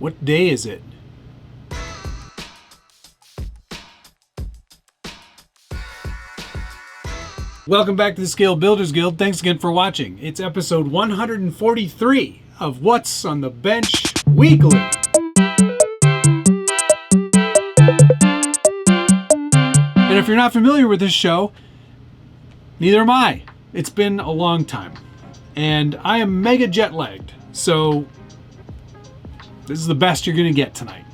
What day is it? Welcome back to the Scale Builders Guild. Thanks again for watching. It's episode 143 of What's on the Bench Weekly. And if you're not familiar with this show, neither am I. It's been a long time. And I am mega jet lagged. So this is the best you're going to get tonight.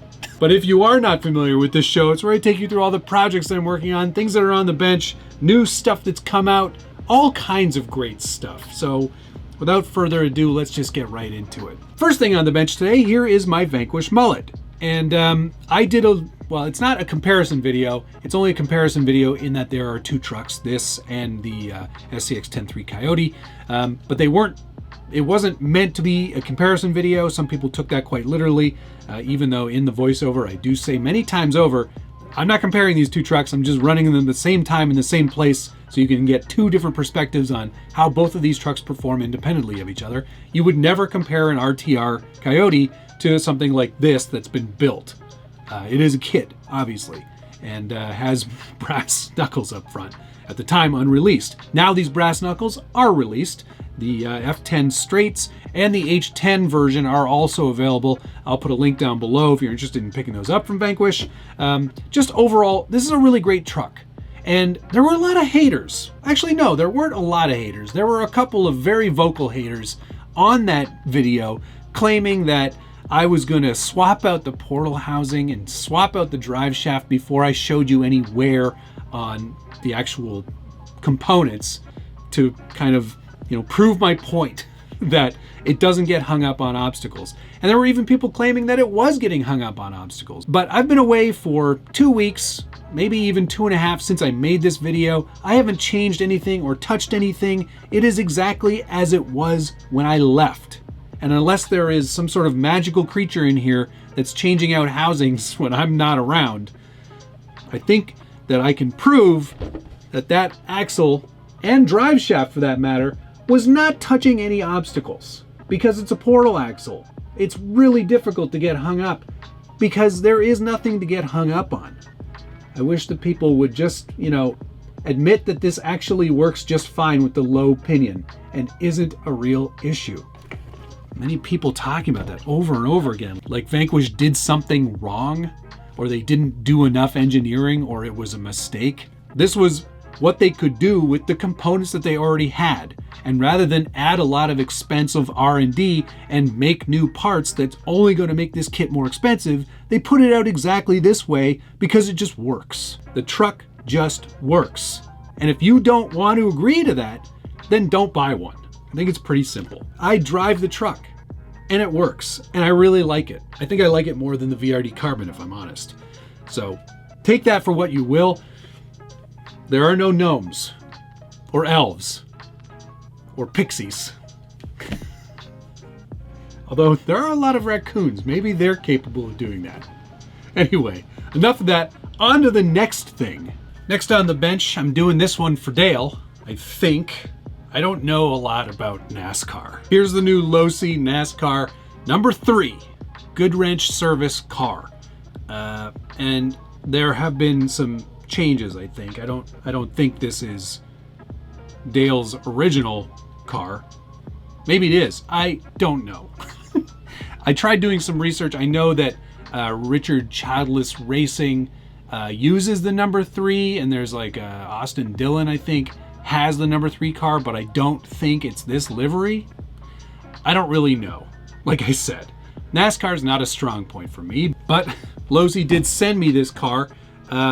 But if you are not familiar with this show, it's where I take you through all the projects that I'm working on, things that are on the bench, new stuff that's come out, all kinds of great stuff. So without further ado, let's just get right into it. First thing on the bench today, here is my Vanquish mullet. And I did it's not a comparison video. It's only a comparison video in that there are two trucks, this and the SCX-10.3 Coyote. But it wasn't meant to be a comparison video. Some people took that quite literally, even though in the voiceover I do say many times over, I'm not comparing these two trucks. I'm just running them at the same time in the same place so you can get two different perspectives on how both of these trucks perform independently of each other. You would never compare an RTR Coyote to something like this that's been built. It is a kit, obviously, and has brass knuckles up front. At the time, unreleased. Now these brass knuckles are released. The F10 straights and the H10 version are also available. I'll put a link down below if you're interested in picking those up from Vanquish. Just overall, this is a really great truck. And there were a lot of haters. Actually, no, there weren't a lot of haters. There were a couple of very vocal haters on that video claiming that I was going to swap out the portal housing and swap out the drive shaft before I showed you any wear on the actual components to kind of, prove my point that it doesn't get hung up on obstacles. And there were even people claiming that it was getting hung up on obstacles. But I've been away for 2 weeks, maybe even 2.5 since I made this video. I haven't changed anything or touched anything. It is exactly as it was when I left. And unless there is some sort of magical creature in here that's changing out housings when I'm not around, I think that I can prove that that axle and drive shaft, for that matter, was not touching any obstacles because it's a portal axle. It's really difficult to get hung up because there is nothing to get hung up on. I wish that people would just, admit that this actually works just fine with the low pinion and isn't a real issue. Many people talking about that over and over again, like Vanquish did something wrong, or they didn't do enough engineering, or it was a mistake. This was what they could do with the components that they already had. And rather than add a lot of expensive R&D and make new parts that's only going to make this kit more expensive, they put it out exactly this way because it just works. The truck just works. And if you don't want to agree to that, then don't buy one. I think it's pretty simple. I drive the truck and it works, and I really like it. I think I like it more than the VRD Carbon, if I'm honest. So take that for what you will. There are no gnomes or elves or pixies. Although there are a lot of raccoons. Maybe they're capable of doing that. Anyway, enough of that. On to the next thing. Next on the bench, I'm doing this one for Dale, I think. I don't know a lot about NASCAR. Here's the new Losi Nascar number 3 Good Wrench Service car. And there have been some changes, I think. I don't think this is Dale's original car. Maybe it is. I don't know. I tried doing some research. I know that Richard Childless Racing uses the number 3, and there's like Austin Dillon, I think, has the number 3 car, but I don't think it's this livery. I don't really know. Like I said, NASCAR's not a strong point for me, but Losi did send me this car,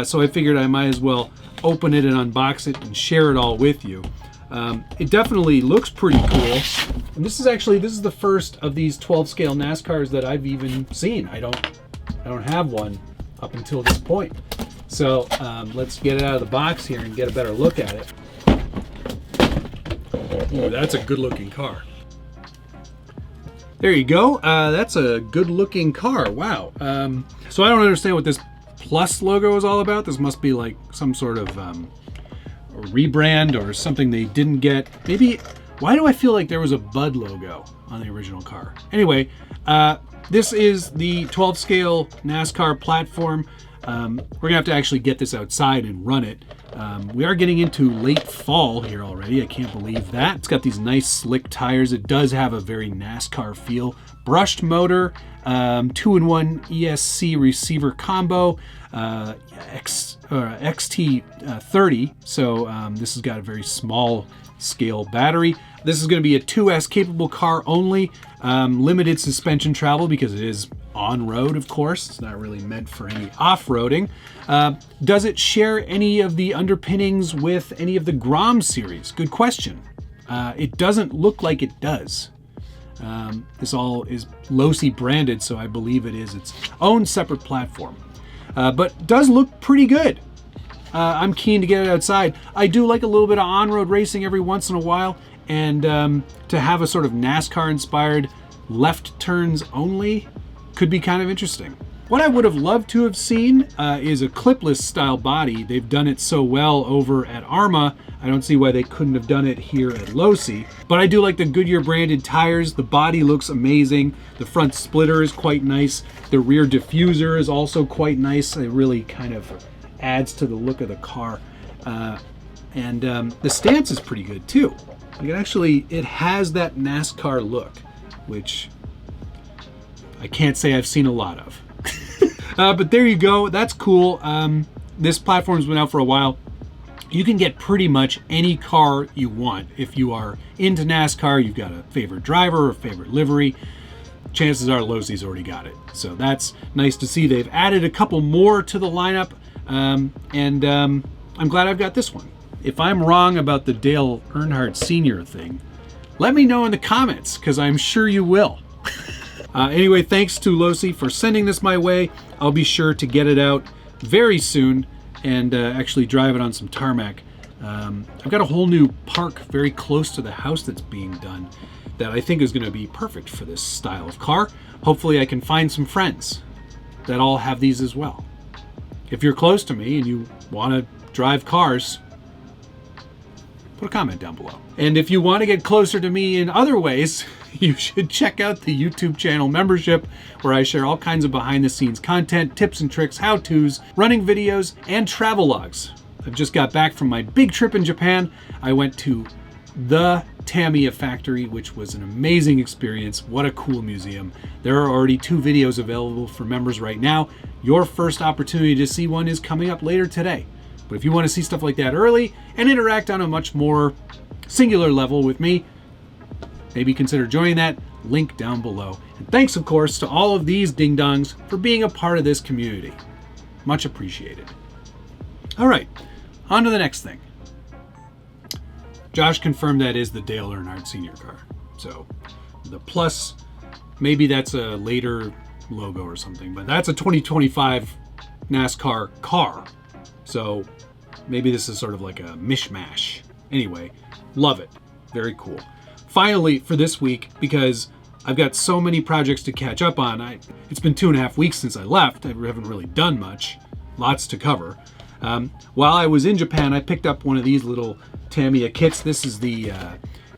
so I figured I might as well open it and unbox it and share it all with you. It definitely looks pretty cool. And this is the first of these 12 scale NASCARs that I've even seen. I don't have one up until this point. So let's get it out of the box here and get a better look at it. Ooh, that's a good looking car. There you go. That's a good looking car. Wow. So I don't understand what this plus logo is all about. This must be like some sort of rebrand or something they didn't get. Maybe, why do I feel like there was a Bud logo on the original car? Anyway, this is the 12 scale NASCAR platform. We're gonna have to actually get this outside and run it. We are getting into late fall here already. I can't believe that. It's got these nice slick tires. It does have a very NASCAR feel. Brushed motor, 2-in-1 ESC receiver combo, XT30. So this has got a very small scale battery. This is going to be a 2S capable car only. Limited suspension travel because it is on-road, of course. It's not really meant for any off-roading. Does it share any of the underpinnings with any of the Grom series? Good question. It doesn't look like it does. This all is Losi branded, so I believe it is its own separate platform. But does look pretty good. I'm keen to get it outside. I do like a little bit of on-road racing every once in a while, and to have a sort of NASCAR-inspired left turns only could be kind of interesting. What I would have loved to have seen is a clipless style body. They've done it so well over at Arma. I don't see why they couldn't have done it here at Losi. But I do like the Goodyear branded tires. The body looks amazing. The front splitter is quite nice. The rear diffuser is also quite nice. It really kind of adds to the look of the car. And the stance is pretty good too. It has that NASCAR look, which I can't say I've seen a lot of. But there you go. That's cool. This platform's been out for a while. You can get pretty much any car you want. If you are into NASCAR, you've got a favorite driver or a favorite livery, chances are Losi's already got it. So that's nice to see. They've added a couple more to the lineup, and I'm glad I've got this one. If I'm wrong about the Dale Earnhardt Sr. thing, let me know in the comments, because I'm sure you will. Anyway, thanks to Losi for sending this my way. I'll be sure to get it out very soon and actually drive it on some tarmac. I've got a whole new park very close to the house that's being done that I think is going to be perfect for this style of car. Hopefully I can find some friends that all have these as well. If you're close to me and you want to drive cars, put a comment down below. And if you want to get closer to me in other ways, you should check out the YouTube channel membership, where I share all kinds of behind the scenes content, tips and tricks, how-tos, running videos, and travel logs. I've just got back from my big trip in Japan. I went to the Tamiya factory, which was an amazing experience. What a cool museum. There are already 2 videos available for members right now. Your first opportunity to see one is coming up later today. But if you want to see stuff like that early and interact on a much more singular level with me, maybe consider joining that. Link down below. And thanks, of course, to all of these ding-dongs for being a part of this community. Much appreciated. All right, on to the next thing. Josh confirmed that is the Dale Earnhardt Sr. car. So the plus, maybe that's a later logo or something, but that's a 2025 NASCAR car. So maybe this is sort of like a mishmash. Anyway, love it. Very cool. Finally, for this week, because I've got so many projects to catch up on, it's been 2.5 weeks since I left. I haven't really done much. Lots to cover. While I was in Japan, I picked up one of these little Tamiya kits. This is the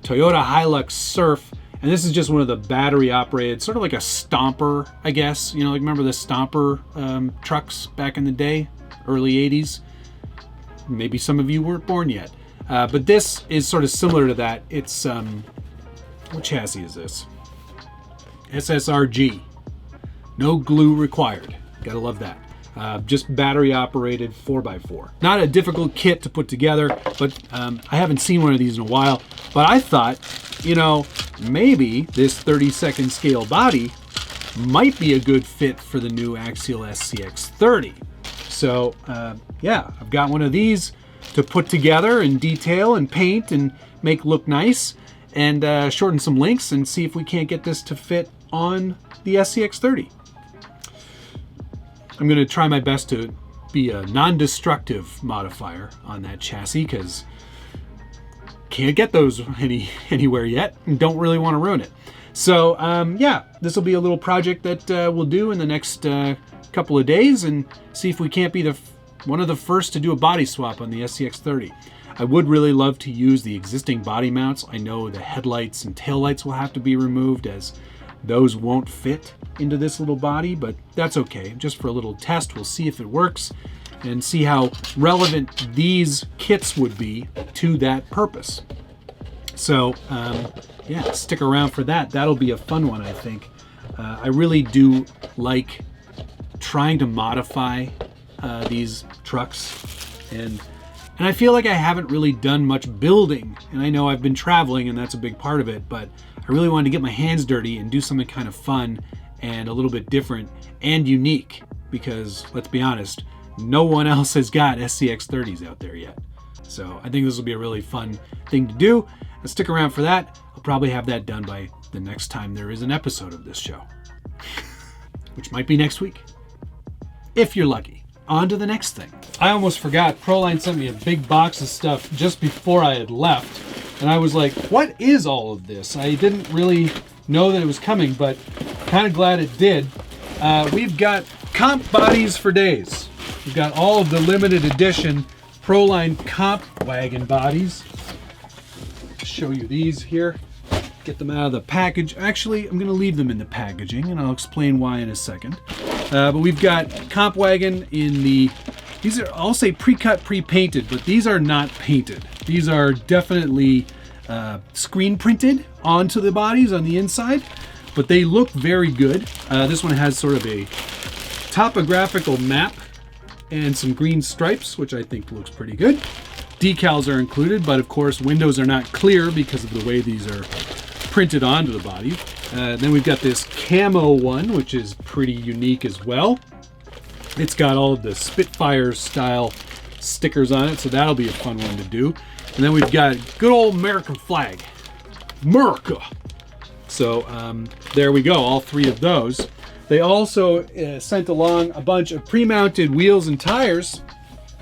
Toyota Hilux Surf, and this is just one of the battery-operated, sort of like a Stomper, I guess. You know, like remember the Stomper trucks back in the day, early 80s? Maybe some of you weren't born yet. But this is sort of similar to that. It's, what chassis is this? SSRG. No glue required. Gotta love that. Just battery operated 4x4. Not a difficult kit to put together, but I haven't seen one of these in a while. But I thought, you know, maybe this 32nd scale body might be a good fit for the new Axial SCX30. So yeah, I've got one of these to put together and detail and paint and make look nice, and shorten some links and see if we can't get this to fit on the SCX30. I'm going to try my best to be a non-destructive modifier on that chassis, because can't get those anywhere yet and don't really want to ruin it. So yeah, this will be a little project that we'll do in the next couple of days and see if we can't be one of the first to do a body swap on the SCX30. I would really love to use the existing body mounts. I know the headlights and taillights will have to be removed, as those won't fit into this little body, but that's okay. Just for a little test, we'll see if it works and see how relevant these kits would be to that purpose. So yeah, stick around for that. That'll be a fun one, I think. I really do like trying to modify these trucks, and I feel like I haven't really done much building, and I know I've been traveling and that's a big part of it, but I really wanted to get my hands dirty and do something kind of fun and a little bit different and unique, because let's be honest, no one else has got SCX30s out there yet. So I think this will be a really fun thing to do. Stick around for that. I'll probably have that done by the next time there is an episode of this show, which might be next week, if you're lucky. On to the next thing. I almost forgot. Proline sent me a big box of stuff just before I had left, and I was like, what is all of this? I didn't really know that it was coming, but kind of glad it did. We've got comp bodies for days. We've got all of the limited edition Proline comp wagon bodies. Show you these here. Get them out of the package. Actually, I'm going to leave them in the packaging, and I'll explain why in a second. But we've got comp wagon in the, these are, I'll say pre-cut, pre-painted, but these are not painted. These are definitely screen printed onto the bodies on the inside, but they look very good. This one has sort of a topographical map and some green stripes, which I think looks pretty good. Decals are included, but of course windows are not clear because of the way these are printed onto the body. Then we've got this camo one, which is pretty unique as well. It's got all of the Spitfire style stickers on it, so that'll be a fun one to do. And then we've got good old American flag, America. So there we go, all three of those. They also sent along a bunch of pre-mounted wheels and tires.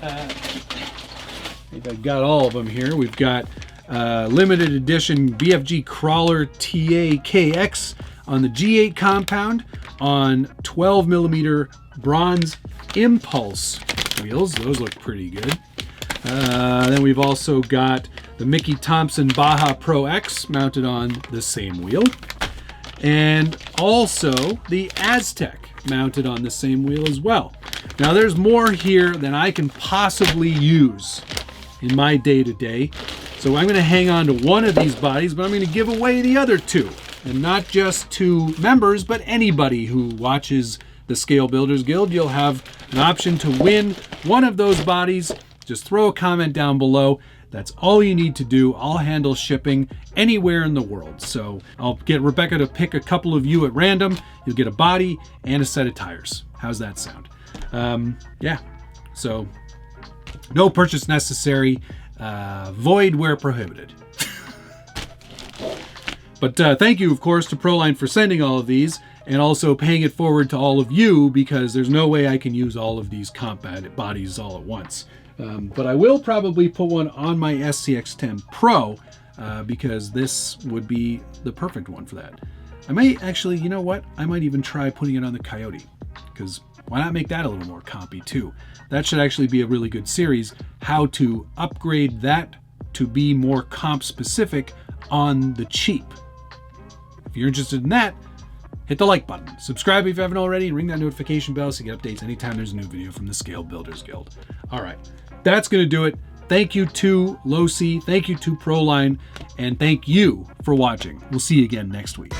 I've got all of them here. We've got limited edition BFG Crawler TA-KX on the G8 compound on 12 millimeter bronze Impulse wheels. Those look pretty good. Then we've also got the Mickey Thompson Baja Pro X mounted on the same wheel. And also the Aztec mounted on the same wheel as well. Now there's more here than I can possibly use in my day-to-day. So I'm going to hang on to one of these bodies, but I'm going to give away the other two. And not just to members, but anybody who watches the Scale Builders Guild. You'll have an option to win one of those bodies. Just throw a comment down below. That's all you need to do. I'll handle shipping anywhere in the world. So I'll get Rebecca to pick a couple of you at random. You'll get a body and a set of tires. How's that sound? Yeah, so no purchase necessary. Void where prohibited. But thank you, of course, to Proline for sending all of these, and also paying it forward to all of you, because there's no way I can use all of these comp bodies all at once. But I will probably put one on my SCX10 Pro, because this would be the perfect one for that. I might actually, you know what? I might even try putting it on the Coyote, because why not make that a little more compy too? That should actually be a really good series, how to upgrade that to be more comp specific on the cheap. If you're interested in that, hit the like button. Subscribe if you haven't already, and ring that notification bell so you get updates anytime there's a new video from the Scale Builders Guild. All right, that's going to do it. Thank you to Losi, thank you to Proline, and thank you for watching. We'll see you again next week.